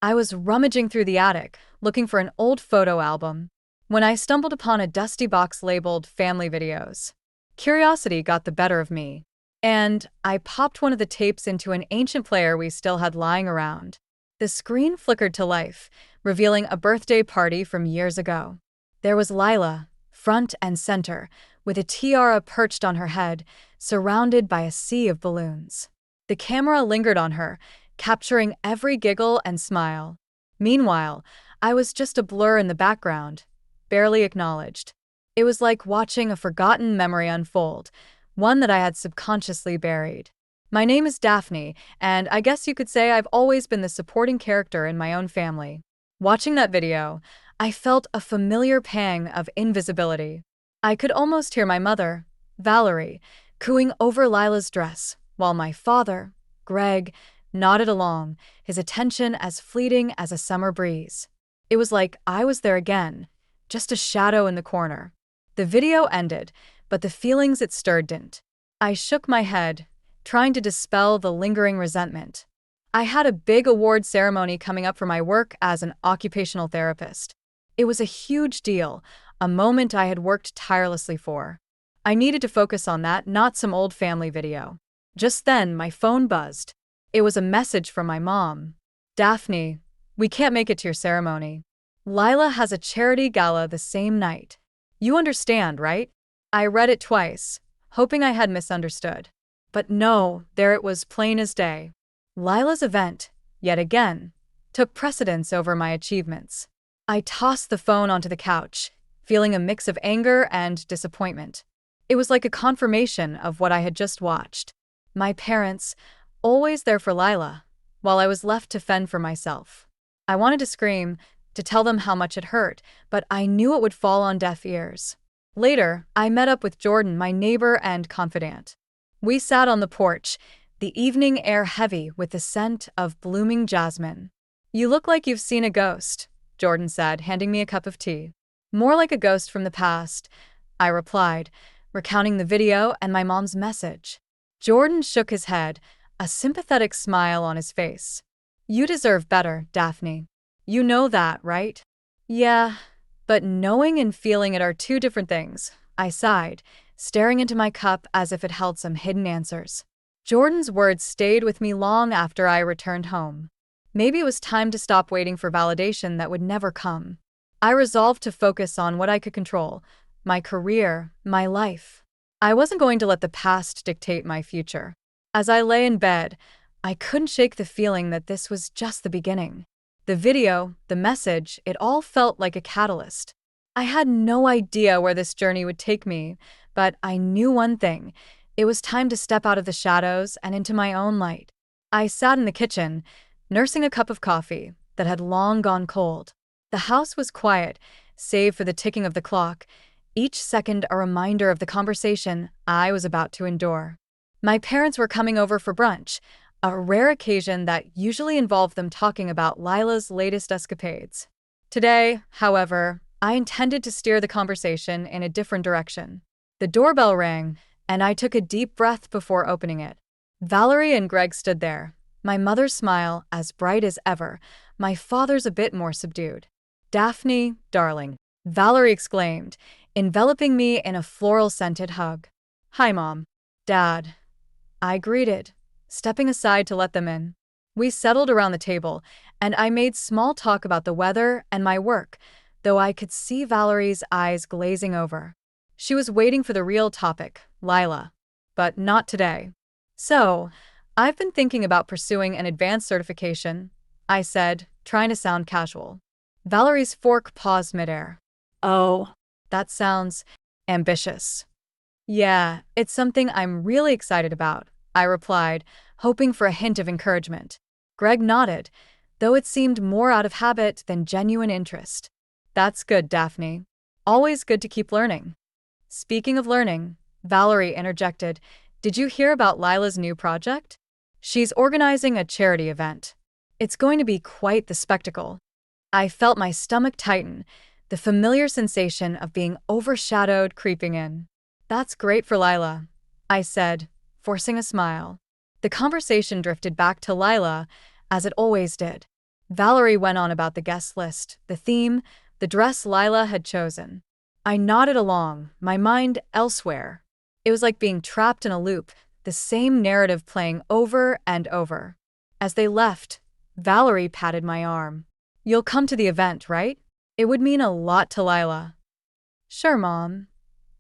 I was rummaging through the attic, looking for an old photo album, when I stumbled upon a dusty box labeled Family Videos. Curiosity got the better of me, and I popped one of the tapes into an ancient player we still had lying around. The screen flickered to life, revealing a birthday party from years ago. There was Lila, front and center, with a tiara perched on her head, surrounded by a sea of balloons. The camera lingered on her, capturing every giggle and smile. Meanwhile, I was just a blur in the background, barely acknowledged. It was like watching a forgotten memory unfold, one that I had subconsciously buried. My name is Daphne, and I guess you could say I've always been the supporting character in my own family. Watching that video, I felt a familiar pang of invisibility. I could almost hear my mother, Valerie, cooing over Lila's dress, while my father, Greg, nodded along, his attention as fleeting as a summer breeze. It was like I was there again, just a shadow in the corner. The video ended, but the feelings it stirred didn't. I shook my head, trying to dispel the lingering resentment. I had a big award ceremony coming up for my work as an occupational therapist. It was a huge deal, a moment I had worked tirelessly for. I needed to focus on that, not some old family video. Just then, my phone buzzed. It was a message from my mom. "Daphne, we can't make it to your ceremony. Lila has a charity gala the same night. You understand, right?" I read it twice, hoping I had misunderstood. But no, there it was, plain as day. Lila's event, yet again, took precedence over my achievements. I tossed the phone onto the couch, feeling a mix of anger and disappointment. It was like a confirmation of what I had just watched. My parents, always there for Lila, while I was left to fend for myself. I wanted to scream, to tell them how much it hurt, but I knew it would fall on deaf ears. Later, I met up with Jordan, my neighbor and confidant. We sat on the porch, the evening air heavy with the scent of blooming jasmine. "You look like you've seen a ghost," Jordan said, handing me a cup of tea. "More like a ghost from the past," I replied, recounting the video and my mom's message. Jordan shook his head, a sympathetic smile on his face. "You deserve better, Daphne. You know that, right?" "Yeah, but knowing and feeling it are two different things," I sighed, staring into my cup as if it held some hidden answers. Jordan's words stayed with me long after I returned home. Maybe it was time to stop waiting for validation that would never come. I resolved to focus on what I could control, my career, my life. I wasn't going to let the past dictate my future. As I lay in bed, I couldn't shake the feeling that this was just the beginning. The video, the message, it all felt like a catalyst. I had no idea where this journey would take me, but I knew one thing. It was time to step out of the shadows and into my own light. I sat in the kitchen, nursing a cup of coffee that had long gone cold. The house was quiet, save for the ticking of the clock, each second a reminder of the conversation I was about to endure. My parents were coming over for brunch, a rare occasion that usually involved them talking about Lila's latest escapades. Today, however, I intended to steer the conversation in a different direction. The doorbell rang, and I took a deep breath before opening it. Valerie and Greg stood there, my mother's smile as bright as ever, my father's a bit more subdued. "Daphne, darling," Valerie exclaimed, enveloping me in a floral-scented hug. "Hi, Mom." "Dad," I greeted, stepping aside to let them in. We settled around the table, and I made small talk about the weather and my work, though I could see Valerie's eyes glazing over. She was waiting for the real topic, Lila. But not today. "So, I've been thinking about pursuing an advanced certification," I said, trying to sound casual. Valerie's fork paused midair. "Oh, that sounds ambitious." "Yeah, it's something I'm really excited about," I replied, hoping for a hint of encouragement. Greg nodded, though it seemed more out of habit than genuine interest. "That's good, Daphne. Always good to keep learning." Speaking of learning, Valerie interjected, "Did you hear about Lila's new project? She's organizing a charity event. It's going to be quite the spectacle." I felt my stomach tighten, the familiar sensation of being overshadowed creeping in. "That's great for Lila," I said, forcing a smile. The conversation drifted back to Lila, as it always did. Valerie went on about the guest list, the theme, the dress Lila had chosen. I nodded along, my mind elsewhere. It was like being trapped in a loop, the same narrative playing over and over. As they left, Valerie patted my arm. "You'll come to the event, right? It would mean a lot to Lila." "Sure, Mom,"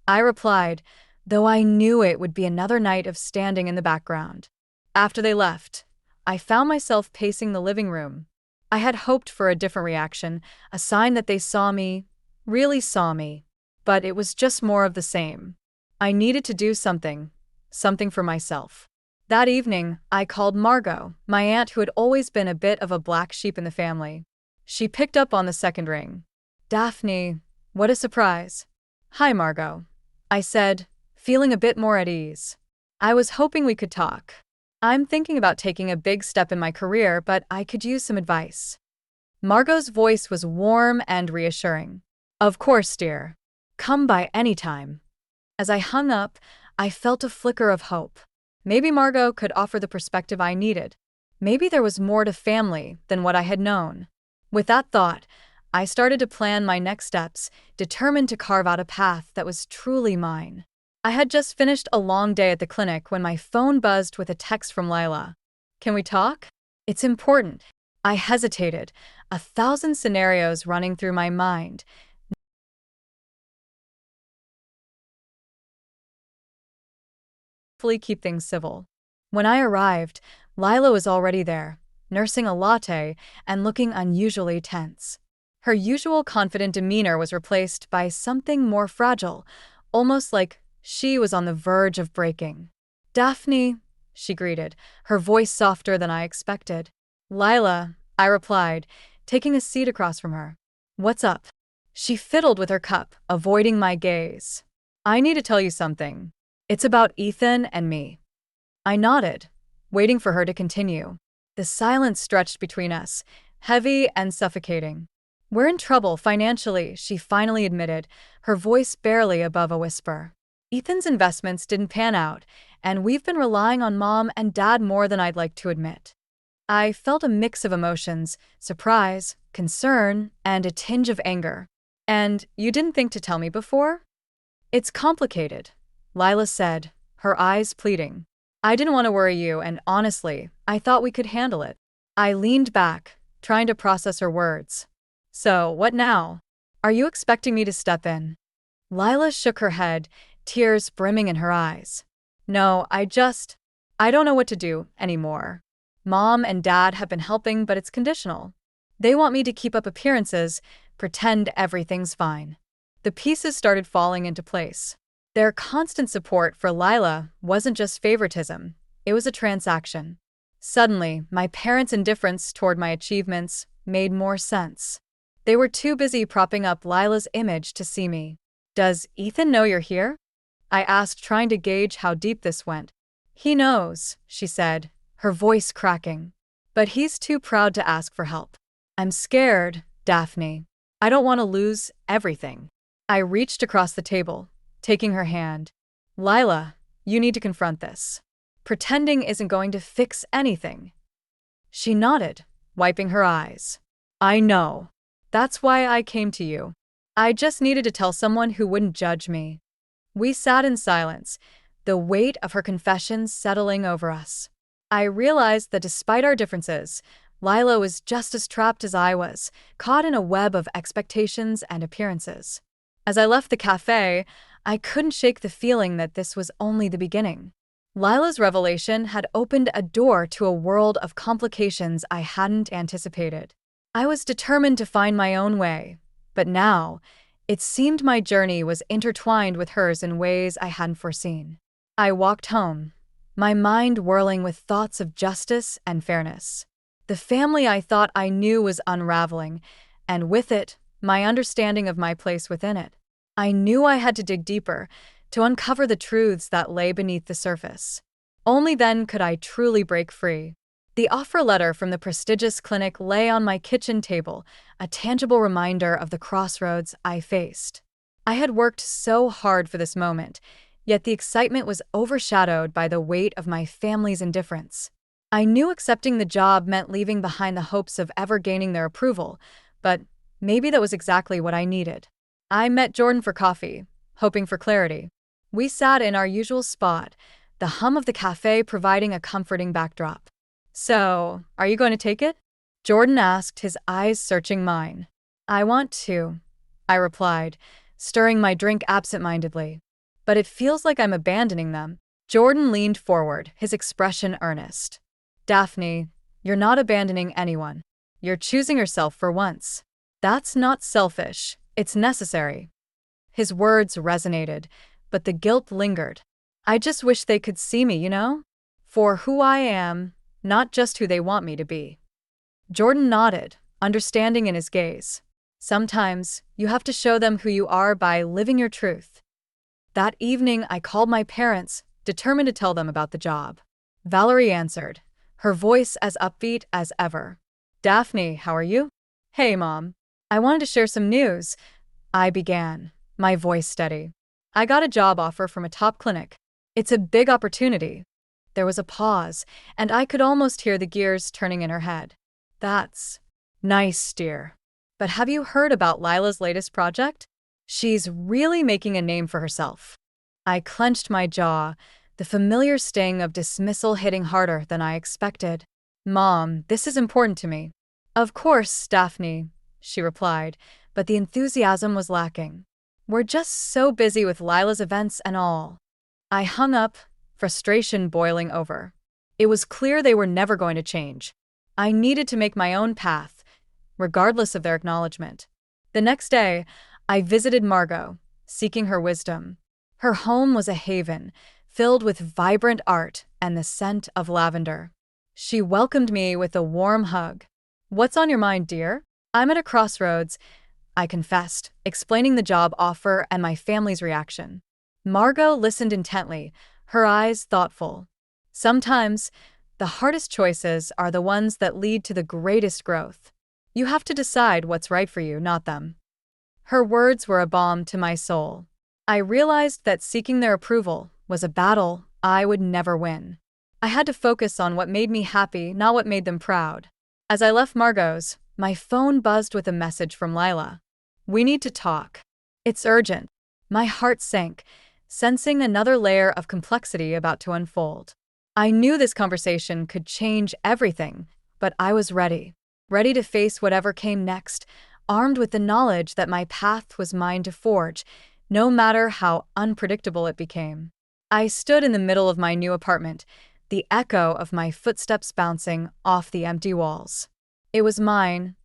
I replied, though I knew it would be another night of standing in the background. After they left, I found myself pacing the living room. I had hoped for a different reaction, a sign that they saw me, really saw me. But it was just more of the same. I needed to do something for myself. That evening, I called Margot, my aunt who had always been a bit of a black sheep in the family. She picked up on the second ring. "Daphne, what a surprise." "Hi, Margot," I said, feeling a bit more at ease. "I was hoping we could talk. I'm thinking about taking a big step in my career, but I could use some advice." Margot's voice was warm and reassuring. "Of course, dear. Come by any time." As I hung up, I felt a flicker of hope. Maybe Margot could offer the perspective I needed. Maybe there was more to family than what I had known. With that thought, I started to plan my next steps, determined to carve out a path that was truly mine. I had just finished a long day at the clinic when my phone buzzed with a text from Lila. "Can we talk? It's important." I hesitated, 1,000 scenarios running through my mind. Hopefully keep things civil. When I arrived, Lila was already there, nursing a latte and looking unusually tense. Her usual confident demeanor was replaced by something more fragile, almost like she was on the verge of breaking. "Daphne," she greeted, her voice softer than I expected. "Lila," I replied, taking a seat across from her. "What's up?" She fiddled with her cup, avoiding my gaze. "I need to tell you something. It's about Ethan and me." I nodded, waiting for her to continue. The silence stretched between us, heavy and suffocating. "We're in trouble financially," she finally admitted, her voice barely above a whisper. "Ethan's investments didn't pan out, and we've been relying on Mom and Dad more than I'd like to admit." I felt a mix of emotions, surprise, concern, and a tinge of anger. "And you didn't think to tell me before?" "It's complicated," Lila said, her eyes pleading. "I didn't want to worry you, and honestly, I thought we could handle it." I leaned back, trying to process her words. "So, what now? Are you expecting me to step in?" Lila shook her head, tears brimming in her eyes. "No, I don't know what to do anymore. Mom and Dad have been helping, but it's conditional. They want me to keep up appearances, pretend everything's fine." The pieces started falling into place. Their constant support for Lila wasn't just favoritism, it was a transaction. Suddenly, my parents' indifference toward my achievements made more sense. They were too busy propping up Lila's image to see me. "Does Ethan know you're here?" I asked, trying to gauge how deep this went. "He knows," she said, her voice cracking. "But he's too proud to ask for help." "I'm scared, Daphne. I don't want to lose everything." I reached across the table, taking her hand. "Lila, you need to confront this. Pretending isn't going to fix anything." She nodded, wiping her eyes. "I know. That's why I came to you. I just needed to tell someone who wouldn't judge me." We sat in silence, the weight of her confessions settling over us. I realized that despite our differences, Lila was just as trapped as I was, caught in a web of expectations and appearances. As I left the cafe, I couldn't shake the feeling that this was only the beginning. Lila's revelation had opened a door to a world of complications I hadn't anticipated. I was determined to find my own way, but now, it seemed my journey was intertwined with hers in ways I hadn't foreseen. I walked home, my mind whirling with thoughts of justice and fairness. The family I thought I knew was unraveling, and with it, my understanding of my place within it. I knew I had to dig deeper, to uncover the truths that lay beneath the surface. Only then could I truly break free. The offer letter from the prestigious clinic lay on my kitchen table, a tangible reminder of the crossroads I faced. I had worked so hard for this moment, yet the excitement was overshadowed by the weight of my family's indifference. I knew accepting the job meant leaving behind the hopes of ever gaining their approval, but maybe that was exactly what I needed. I met Jordan for coffee, hoping for clarity. We sat in our usual spot, the hum of the cafe providing a comforting backdrop. "So, are you going to take it?" Jordan asked, his eyes searching mine. "I want to," I replied, stirring my drink absent-mindedly. "But it feels like I'm abandoning them." Jordan leaned forward, his expression earnest. "Daphne, you're not abandoning anyone. You're choosing yourself for once. That's not selfish, it's necessary." His words resonated, but the guilt lingered. I just wish they could see me, for who I am, not just who they want me to be. Jordan nodded, understanding in his gaze. Sometimes, you have to show them who you are by living your truth. That evening, I called my parents, determined to tell them about the job. Valerie answered, her voice as upbeat as ever. "Daphne, how are you?" "Hey, Mom. I wanted to share some news," I began, my voice steady. "I got a job offer from a top clinic. It's a big opportunity." There was a pause, and I could almost hear the gears turning in her head. "That's nice, dear. But have you heard about Lila's latest project? She's really making a name for herself." I clenched my jaw, the familiar sting of dismissal hitting harder than I expected. "Mom, this is important to me." "Of course, Daphne," she replied, but the enthusiasm was lacking. "We're just so busy with Lila's events and all." I hung up, frustration boiling over. It was clear they were never going to change. I needed to make my own path, regardless of their acknowledgement. The next day, I visited Margot, seeking her wisdom. Her home was a haven, filled with vibrant art and the scent of lavender. She welcomed me with a warm hug. "What's on your mind, dear?" "I'm at a crossroads," I confessed, explaining the job offer and my family's reaction. Margot listened intently, her eyes thoughtful. "Sometimes, the hardest choices are the ones that lead to the greatest growth. You have to decide what's right for you, not them." Her words were a balm to my soul. I realized that seeking their approval was a battle I would never win. I had to focus on what made me happy, not what made them proud. As I left Margot's, my phone buzzed with a message from Lila. "We need to talk. It's urgent." My heart sank, sensing another layer of complexity about to unfold. I knew this conversation could change everything, but I was ready to face whatever came next, armed with the knowledge that my path was mine to forge, no matter how unpredictable it became. I stood in the middle of my new apartment, the echo of my footsteps bouncing off the empty walls. It was mine,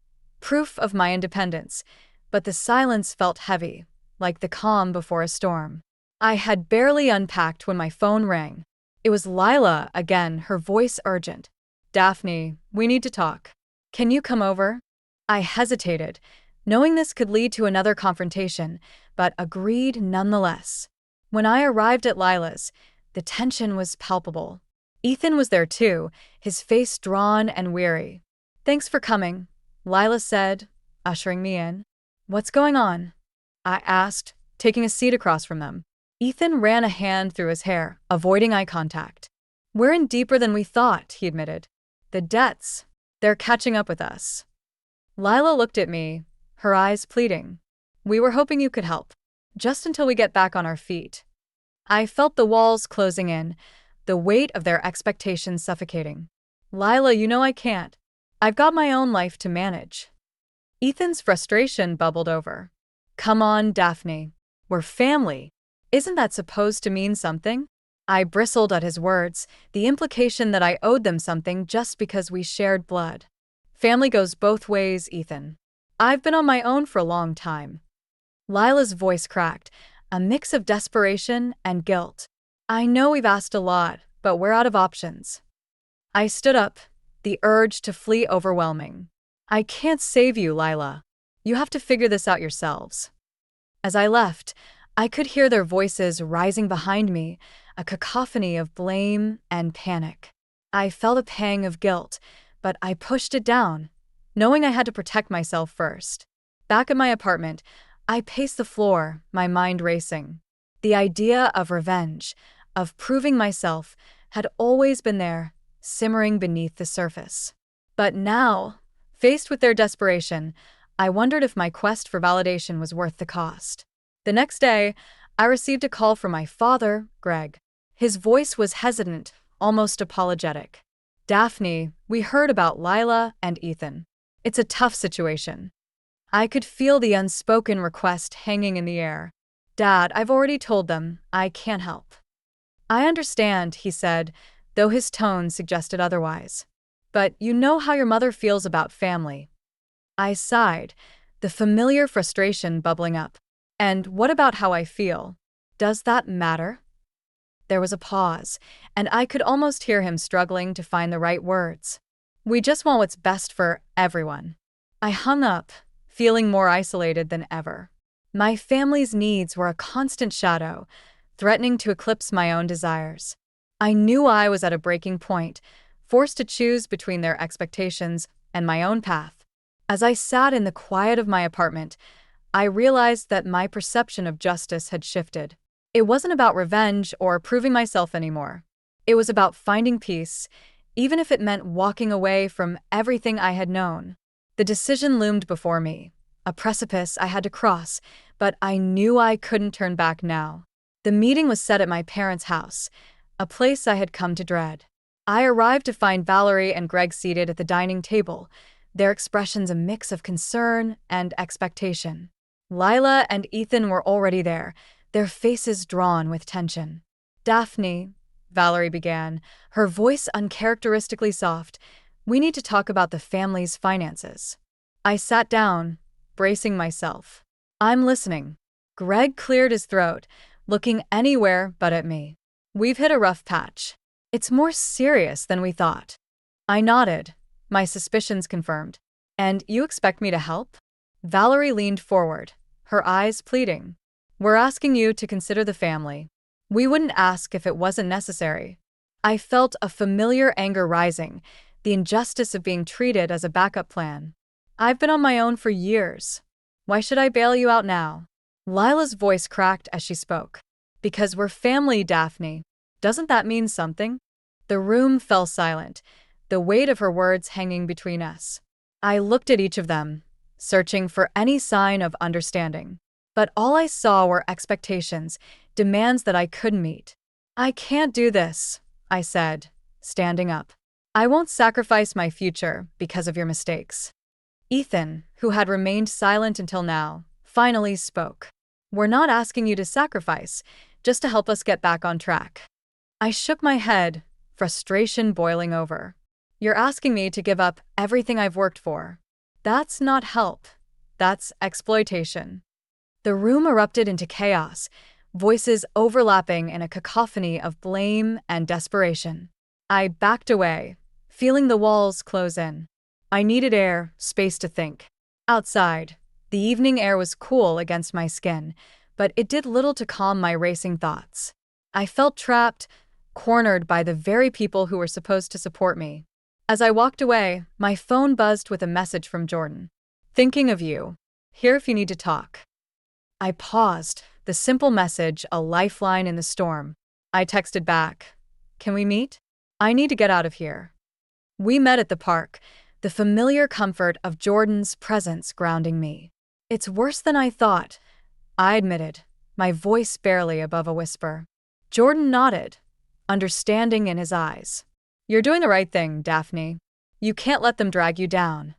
proof of my independence, but the silence felt heavy, like the calm before a storm. I had barely unpacked when my phone rang. It was Lila again, her voice urgent. "Daphne, we need to talk. Can you come over?" I hesitated, knowing this could lead to another confrontation, but agreed nonetheless. When I arrived at Lila's, the tension was palpable. Ethan was there too, his face drawn and weary. "Thanks for coming," Lila said, ushering me in. "What's going on?" I asked, taking a seat across from them. Ethan ran a hand through his hair, avoiding eye contact. "We're in deeper than we thought," he admitted. "The debts, they're catching up with us." Lila looked at me, her eyes pleading. "We were hoping you could help, just until we get back on our feet." I felt the walls closing in, the weight of their expectations suffocating. "Lila, you know I can't. I've got my own life to manage." Ethan's frustration bubbled over. "Come on, Daphne. We're family. Isn't that supposed to mean something?" I bristled at his words, the implication that I owed them something just because we shared blood. "Family goes both ways, Ethan. I've been on my own for a long time." Lila's voice cracked, a mix of desperation and guilt. "I know we've asked a lot, but we're out of options." I stood up, the urge to flee overwhelming. "I can't save you, Lila. You have to figure this out yourselves." As I left, I could hear their voices rising behind me, a cacophony of blame and panic. I felt a pang of guilt, but I pushed it down, knowing I had to protect myself first. Back at my apartment, I paced the floor, my mind racing. The idea of revenge, of proving myself, had always been there, simmering beneath the surface. But now, faced with their desperation, I wondered if my quest for validation was worth the cost. The next day, I received a call from my father, Greg. His voice was hesitant, almost apologetic. "Daphne, we heard about Lila and Ethan. It's a tough situation." I could feel the unspoken request hanging in the air. "Dad, I've already told them I can't help." "I understand," he said, though his tone suggested otherwise. "But you know how your mother feels about family." I sighed, the familiar frustration bubbling up. "And what about how I feel? Does that matter?" There was a pause, and I could almost hear him struggling to find the right words. "We just want what's best for everyone." I hung up, feeling more isolated than ever. My family's needs were a constant shadow, threatening to eclipse my own desires. I knew I was at a breaking point, forced to choose between their expectations and my own path. As I sat in the quiet of my apartment, I realized that my perception of justice had shifted. It wasn't about revenge or proving myself anymore. It was about finding peace, even if it meant walking away from everything I had known. The decision loomed before me, a precipice I had to cross, but I knew I couldn't turn back now. The meeting was set at my parents' house, a place I had come to dread. I arrived to find Valerie and Greg seated at the dining table, their expressions a mix of concern and expectation. Lila and Ethan were already there, their faces drawn with tension. "Daphne," Valerie began, her voice uncharacteristically soft, "we need to talk about the family's finances." I sat down, bracing myself. "I'm listening." Greg cleared his throat, looking anywhere but at me. "We've hit a rough patch. It's more serious than we thought." I nodded, my suspicions confirmed. "And you expect me to help?" Valerie leaned forward, her eyes pleading. "We're asking you to consider the family. We wouldn't ask if it wasn't necessary." I felt a familiar anger rising, the injustice of being treated as a backup plan. "I've been on my own for years. Why should I bail you out now?" Lila's voice cracked as she spoke. "Because we're family, Daphne. Doesn't that mean something?" The room fell silent, the weight of her words hanging between us. I looked at each of them, searching for any sign of understanding. But all I saw were expectations, demands that I couldn't meet. "I can't do this," I said, standing up. "I won't sacrifice my future because of your mistakes." Ethan, who had remained silent until now, finally spoke. "We're not asking you to sacrifice, just to help us get back on track." I shook my head, frustration boiling over. "You're asking me to give up everything I've worked for. That's not help. That's exploitation." The room erupted into chaos, voices overlapping in a cacophony of blame and desperation. I backed away, feeling the walls close in. I needed air, space to think. Outside, the evening air was cool against my skin, but it did little to calm my racing thoughts. I felt trapped, cornered by the very people who were supposed to support me. As I walked away, my phone buzzed with a message from Jordan. "Thinking of you. Here if you need to talk." I paused, the simple message a lifeline in the storm. I texted back, "Can we meet? I need to get out of here." We met at the park, the familiar comfort of Jordan's presence grounding me. "It's worse than I thought," I admitted, my voice barely above a whisper. Jordan nodded, understanding in his eyes. "You're doing the right thing, Daphne. You can't let them drag you down."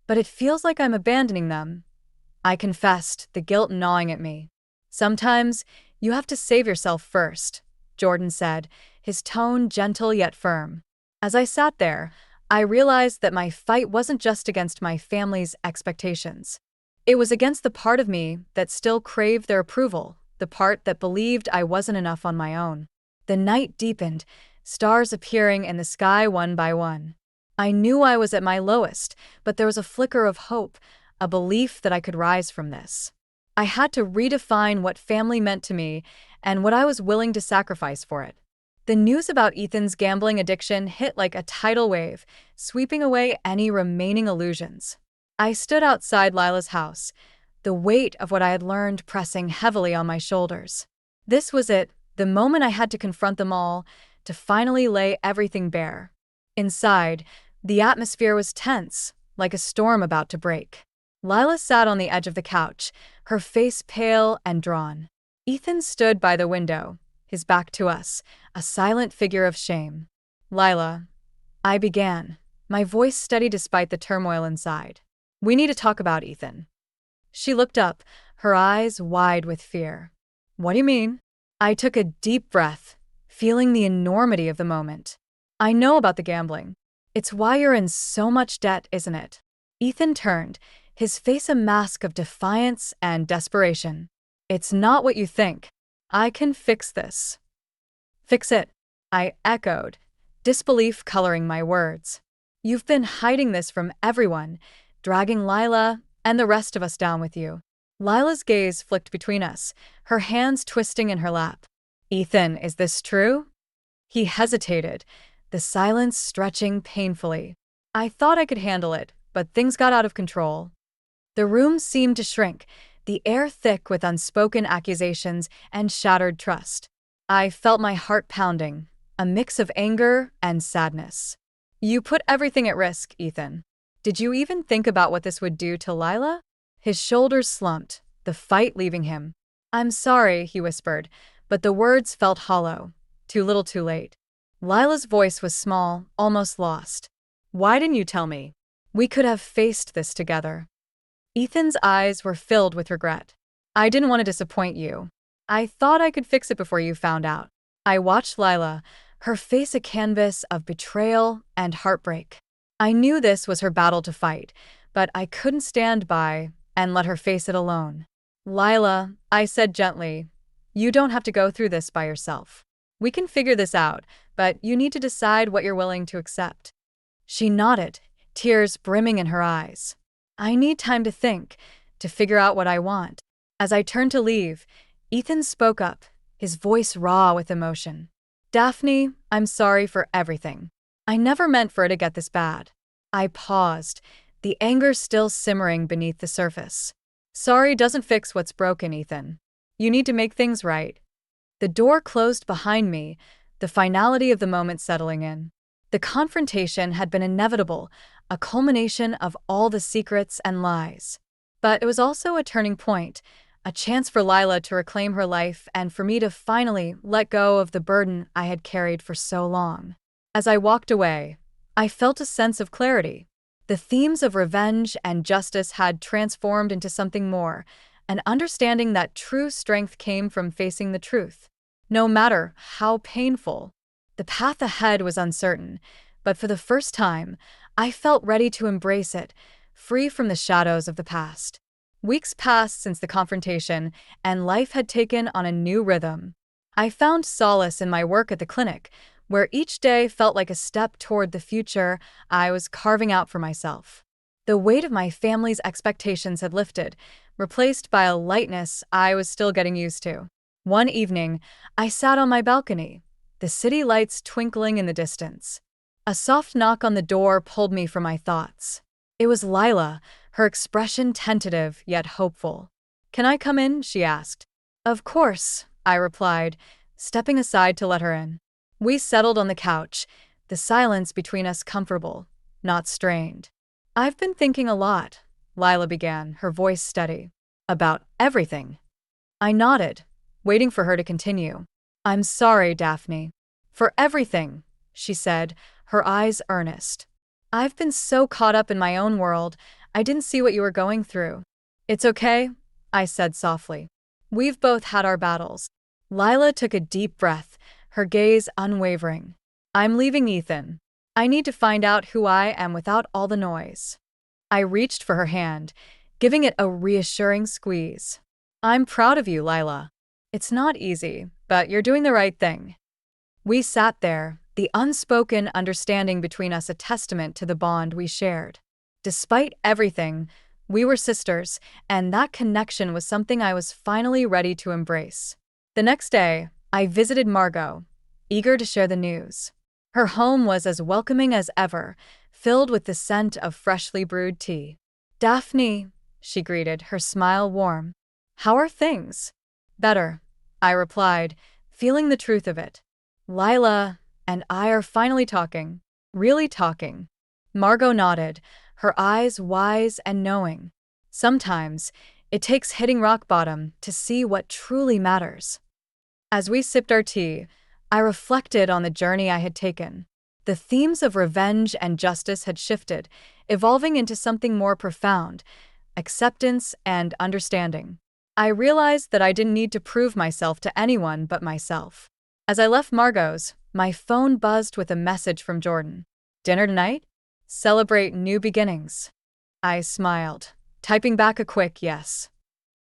"But it feels like I'm abandoning them," I confessed, the guilt gnawing at me. "Sometimes you have to save yourself first," Jordan said, his tone gentle yet firm. As I sat there, I realized that my fight wasn't just against my family's expectations. It was against the part of me that still craved their approval, the part that believed I wasn't enough on my own. The night deepened, stars appearing in the sky one by one. I knew I was at my lowest, but there was a flicker of hope, a belief that I could rise from this. I had to redefine what family meant to me and what I was willing to sacrifice for it. The news about Ethan's gambling addiction hit like a tidal wave, sweeping away any remaining illusions. I stood outside Lila's house, the weight of what I had learned pressing heavily on my shoulders. This was it, the moment I had to confront them all, to finally lay everything bare. Inside, the atmosphere was tense, like a storm about to break. Lila sat on the edge of the couch, her face pale and drawn. Ethan stood by the window, his back to us, a silent figure of shame. Lila, I began, my voice steady despite the turmoil inside. We need to talk about Ethan. She looked up, her eyes wide with fear. What do you mean? I took a deep breath, feeling the enormity of the moment. I know about the gambling. It's why you're in so much debt, isn't it? Ethan turned, his face a mask of defiance and desperation. It's not what you think. I can fix this. Fix it, I echoed, disbelief coloring my words. You've been hiding this from everyone, dragging Lila and the rest of us down with you. Lila's gaze flicked between us, her hands twisting in her lap. Ethan, is this true? He hesitated, the silence stretching painfully. I thought I could handle it, but things got out of control. The room seemed to shrink, the air thick with unspoken accusations and shattered trust. I felt my heart pounding, a mix of anger and sadness. You put everything at risk, Ethan. Did you even think about what this would do to Lila? His shoulders slumped, the fight leaving him. I'm sorry, he whispered, but the words felt hollow. Too little too late. Lila's voice was small, almost lost. Why didn't you tell me? We could have faced this together. Ethan's eyes were filled with regret. I didn't want to disappoint you. I thought I could fix it before you found out. I watched Lila, her face a canvas of betrayal and heartbreak. I knew this was her battle to fight, but I couldn't stand by and let her face it alone. Lila, I said gently, you don't have to go through this by yourself. We can figure this out, but you need to decide what you're willing to accept. She nodded, tears brimming in her eyes. I need time to think, to figure out what I want. As I turned to leave, Ethan spoke up, his voice raw with emotion. Daphne, I'm sorry for everything. I never meant for it to get this bad. I paused, the anger still simmering beneath the surface. Sorry doesn't fix what's broken, Ethan. You need to make things right. The door closed behind me, the finality of the moment settling in. The confrontation had been inevitable, a culmination of all the secrets and lies. But it was also a turning point, a chance for Lila to reclaim her life and for me to finally let go of the burden I had carried for so long. As I walked away, I felt a sense of clarity. The themes of revenge and justice had transformed into something more, an understanding that true strength came from facing the truth. No matter how painful, the path ahead was uncertain, but for the first time, I felt ready to embrace it, free from the shadows of the past. Weeks passed since the confrontation, and life had taken on a new rhythm. I found solace in my work at the clinic, where each day felt like a step toward the future I was carving out for myself. The weight of my family's expectations had lifted, replaced by a lightness I was still getting used to. One evening, I sat on my balcony, the city lights twinkling in the distance. A soft knock on the door pulled me from my thoughts. It was Lila, her expression tentative yet hopeful. Can I come in? She asked. Of course, I replied, stepping aside to let her in. We settled on the couch, the silence between us comfortable, not strained. I've been thinking a lot, Lila began, her voice steady. About everything. I nodded, waiting for her to continue. I'm sorry, Daphne. For everything, she said, her eyes earnest. I've been so caught up in my own world, I didn't see what you were going through. It's okay, I said softly. We've both had our battles. Lila took a deep breath, her gaze unwavering. I'm leaving Ethan. I need to find out who I am without all the noise. I reached for her hand, giving it a reassuring squeeze. I'm proud of you, Lila. It's not easy, but you're doing the right thing. We sat there, the unspoken understanding between us a testament to the bond we shared. Despite everything, we were sisters, and that connection was something I was finally ready to embrace. The next day, I visited Margot, eager to share the news. Her home was as welcoming as ever, filled with the scent of freshly brewed tea. Daphne, she greeted, her smile warm. How are things? Better, I replied, feeling the truth of it. Lila and I are finally talking. Really talking. Margot nodded, her eyes wise and knowing. Sometimes, it takes hitting rock bottom to see what truly matters. As we sipped our tea, I reflected on the journey I had taken. The themes of revenge and justice had shifted, evolving into something more profound: acceptance and understanding. I realized that I didn't need to prove myself to anyone but myself. As I left Margot's, my phone buzzed with a message from Jordan. "Dinner tonight? Celebrate new beginnings." I smiled, typing back a quick yes.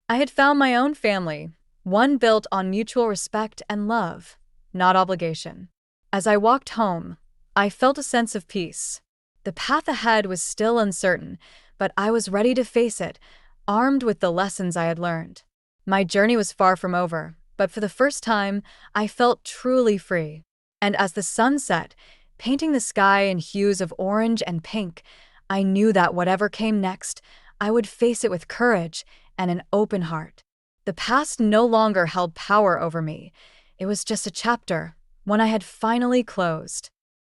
I had found my own family, one built on mutual respect and love, not obligation. As I walked home, I felt a sense of peace. The path ahead was still uncertain, but I was ready to face it, armed with the lessons I had learned. My journey was far from over, but for the first time, I felt truly free. And as the sun set, painting the sky in hues of orange and pink, I knew that whatever came next, I would face it with courage and an open heart. The past no longer held power over me. It was just a chapter, one I had finally closed.